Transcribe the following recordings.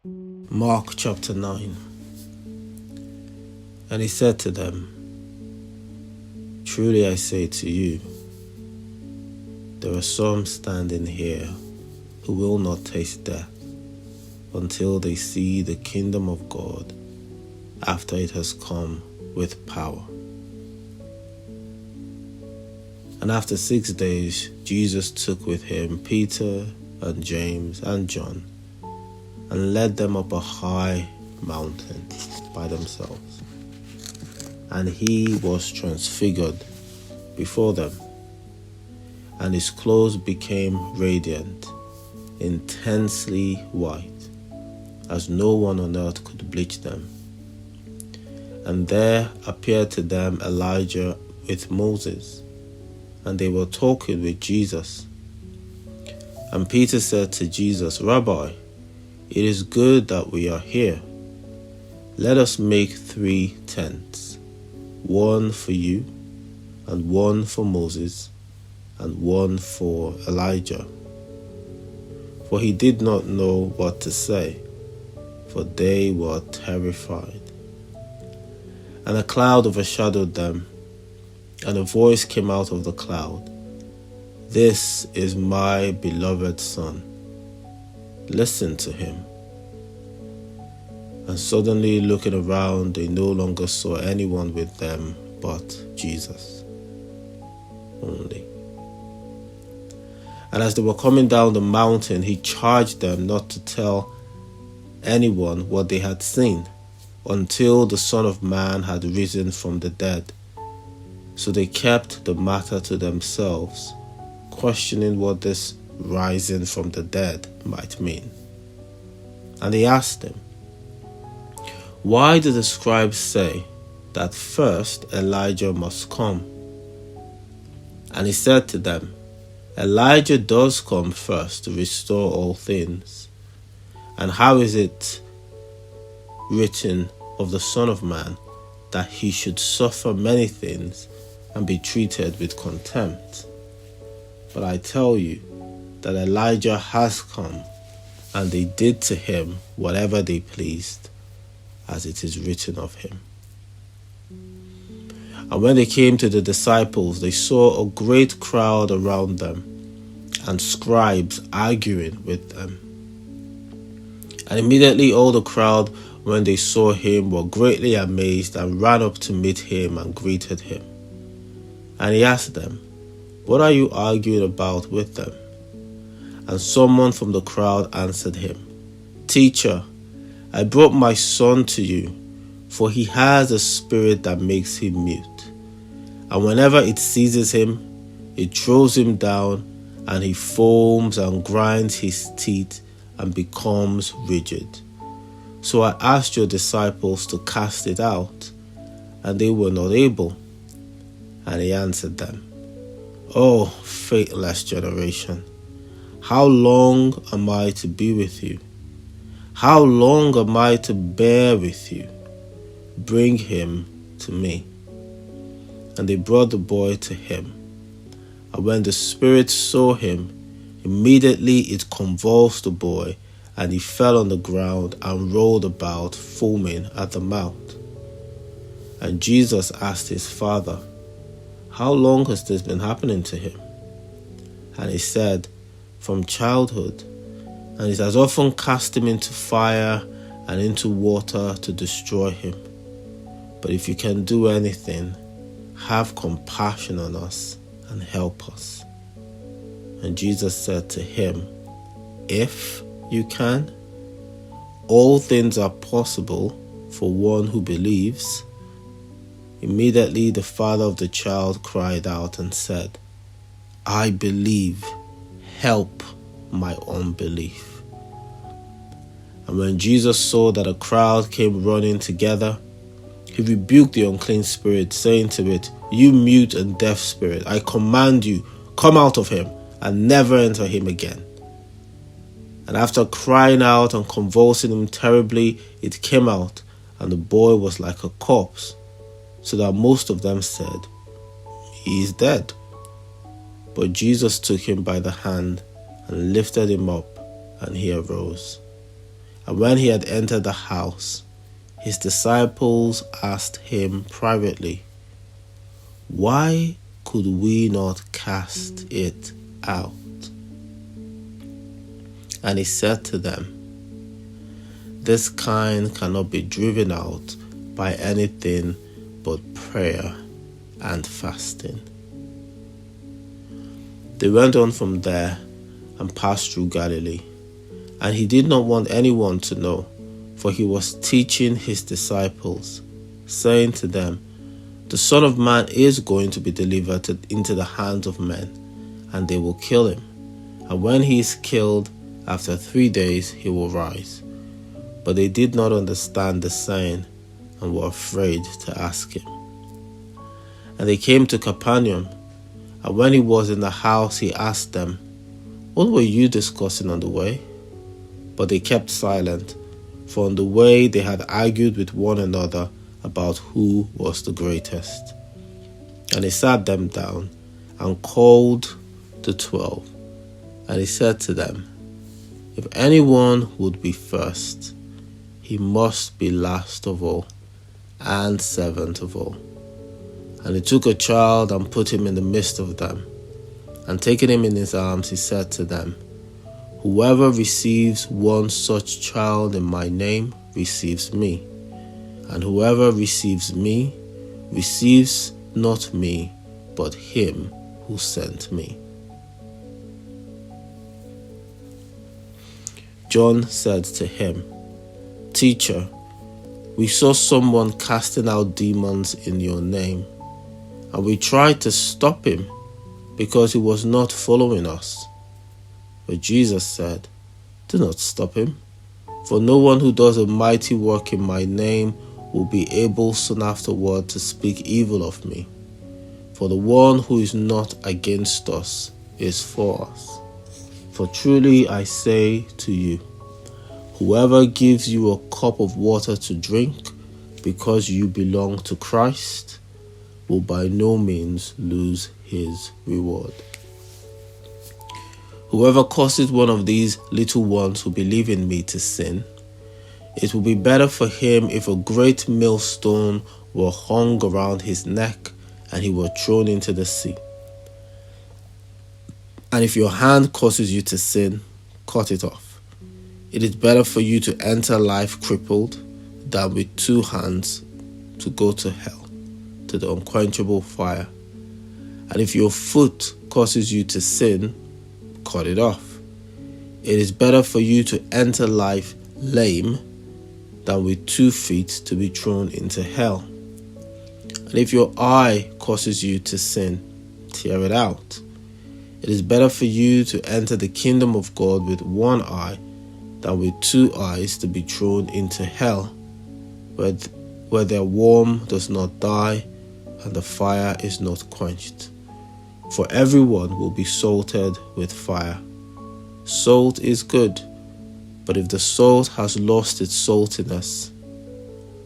Mark chapter 9. And he said to them, "Truly I say to you, there are some standing here who will not taste death until they see the kingdom of God after it has come with power." And after 6 days, Jesus took with him Peter and James and John and led them up a high mountain by themselves. And he was transfigured before them, and his clothes became radiant, intensely white, as no one on earth could bleach them. And there appeared to them Elijah with Moses, and they were talking with Jesus. And Peter said to Jesus, "Rabbi, it is good that we are here. Let us make 3 tents, one for you, and one for Moses, and one for Elijah." For he did not know what to say, for they were terrified. And a cloud overshadowed them, and a voice came out of the cloud, "This is my beloved Son. Listen to him." And suddenly looking around, they no longer saw anyone with them but Jesus only. And as they were coming down the mountain, he charged them not to tell anyone what they had seen until the Son of Man had risen from the dead. So they kept the matter to themselves, questioning what this rising from the dead might mean. And they asked him, "Why do the scribes say that first Elijah must come?" And he said to them, "Elijah does come first to restore all things. And how is it written of the Son of Man that he should suffer many things and be treated with contempt? But I tell you that Elijah has come, and they did to him whatever they pleased, as it is written of him." And when they came to the disciples, they saw a great crowd around them, and scribes arguing with them. And immediately all the crowd, when they saw him, were greatly amazed and ran up to meet him and greeted him. And he asked them, "What are you arguing about with them?" And someone from the crowd answered him, "Teacher, I brought my son to you, for he has a spirit that makes him mute. And whenever it seizes him, it throws him down, and he foams and grinds his teeth and becomes rigid. So I asked your disciples to cast it out, and they were not able." And he answered them, "O faithless generation, how long am I to be with you? How long am I to bear with you? Bring him to me." And they brought the boy to him. And when the spirit saw him, immediately it convulsed the boy, and he fell on the ground and rolled about, foaming at the mouth. And Jesus asked his father, "How long has this been happening to him?" And he said, "From childhood, and it has often cast him into fire and into water to destroy him. But if you can do anything, have compassion on us and help us." And Jesus said to him, "If you can, all things are possible for one who believes." Immediately the father of the child cried out and said, "I believe, help my unbelief." And when Jesus saw that a crowd came running together, he rebuked the unclean spirit, saying to it, "You mute and deaf spirit, I command you, come out of him and never enter him again." And after crying out and convulsing him terribly, it came out, and the boy was like a corpse, so that most of them said, "He is dead." But Jesus took him by the hand and lifted him up, and he arose. And when he had entered the house, his disciples asked him privately, "Why could we not cast it out?" And he said to them, "This kind cannot be driven out by anything but prayer and fasting." They went on from there and passed through Galilee, and he did not want anyone to know, for he was teaching his disciples, saying to them, "The Son of Man is going to be delivered into the hands of men, and they will kill him. And when he is killed, after 3 days he will rise." But they did not understand the saying, and were afraid to ask him. And they came to Capernaum, and when he was in the house, he asked them, "What were you discussing on the way?" But they kept silent, for on the way they had argued with one another about who was the greatest. And he sat them down and called the 12, and he said to them, "If anyone would be first, he must be last of all and servant of all." And he took a child and put him in the midst of them. And taking him in his arms, he said to them, "Whoever receives one such child in my name receives me. And whoever receives me receives not me, but him who sent me." John said to him, "Teacher, we saw someone casting out demons in your name, and we tried to stop him because he was not following us." But Jesus said, "Do not stop him, for no one who does a mighty work in my name will be able soon afterward to speak evil of me. For the one who is not against us is for us. For truly I say to you, whoever gives you a cup of water to drink because you belong to Christ will by no means lose his reward. Whoever causes one of these little ones who believe in me to sin, it will be better for him if a great millstone were hung around his neck and he were thrown into the sea. And if your hand causes you to sin, cut it off. It is better for you to enter life crippled than with 2 hands to go to hell, to the unquenchable fire. And if your foot causes you to sin, cut it off. It is better for you to enter life lame than with 2 feet to be thrown into hell. And if your eye causes you to sin, tear it out. It is better for you to enter the kingdom of God with 1 eye than with 2 eyes to be thrown into hell, where their worm does not die and the fire is not quenched. For everyone will be salted with fire. Salt is good, but if the salt has lost its saltiness,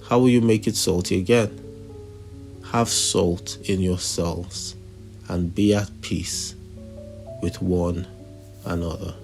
how will you make it salty again? Have salt in yourselves and be at peace with one another.